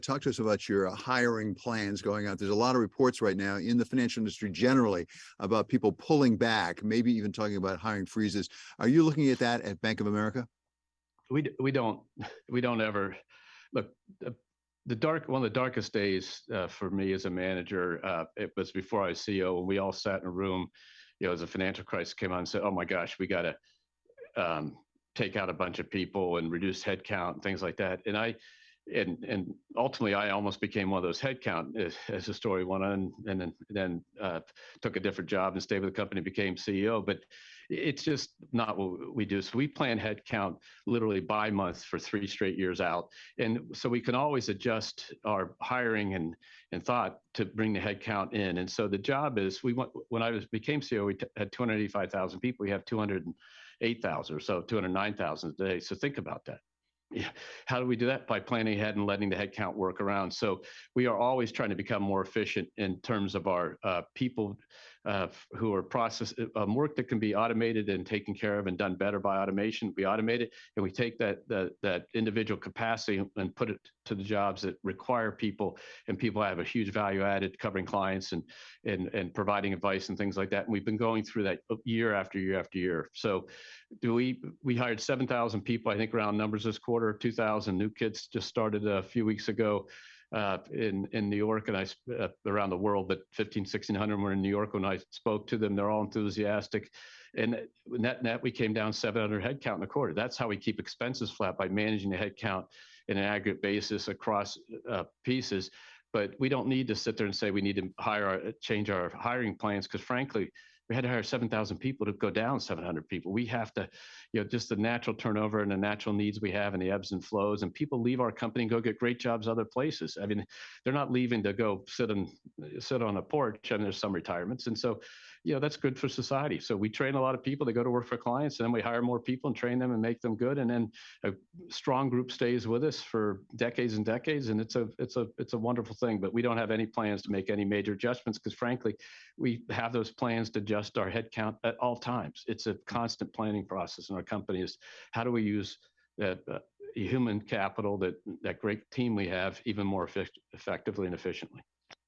Talk to us about your hiring plans going out. There's a lot of reports right now in the financial industry generally about people pulling back, maybe even talking about hiring freezes. Are you looking at that at Bank of America? We don't ever look. One of the darkest days for me as a manager, it was before I was CEO, and we all sat in a room, as the financial crisis came on, and said, "Oh my gosh, we got to take out a bunch of people and reduce headcount and things like that." And ultimately, I almost became one of those headcount as the story went on, and then took a different job and stayed with the company, became CEO. But it's just not what we do. So we plan headcount literally by month for 3 straight years out, and so we can always adjust our hiring and thought to bring the headcount in. And so the job is, when I became CEO, we had 285,000 people. We have 208,000 or so, 209,000 today. So think about that. Yeah. How do we do that? By planning ahead and letting the headcount work around. So we are always trying to become more efficient in terms of our people who are process work that can be automated and taken care of and done better by automation. We automate it, and we take that individual capacity and put it to the jobs that require people, and people have a huge value added covering clients and providing advice and things like that. And we've been going through that year after year after year. So we hired 7,000 people, I think, round numbers this quarter. 2,000 new kids just started a few weeks ago in New York, and around the world, but 1,600 were in New York when I spoke to them. They're all enthusiastic. And net, we came down 700 headcount in the quarter. That's how we keep expenses flat, by managing the headcount in an aggregate basis across pieces. But we don't need to sit there and say we need to change our hiring plans, because frankly, we had to hire 7,000 people to go down 700 people. We have to, just the natural turnover and the natural needs we have and the ebbs and flows, and people leave our company and go get great jobs other places. I mean, they're not leaving to go sit on a porch, and there's some retirements. And so, that's good for society. So we train a lot of people to go to work for clients, and then we hire more people and train them and make them good. And then a strong group stays with us for decades and decades. And it's a wonderful thing, but we don't have any plans to make any major adjustments, because frankly, we have those plans to adjust our headcount at all times. It's a constant planning process in our company. Is how do we use that human capital, that great team we have, even more effectively and efficiently.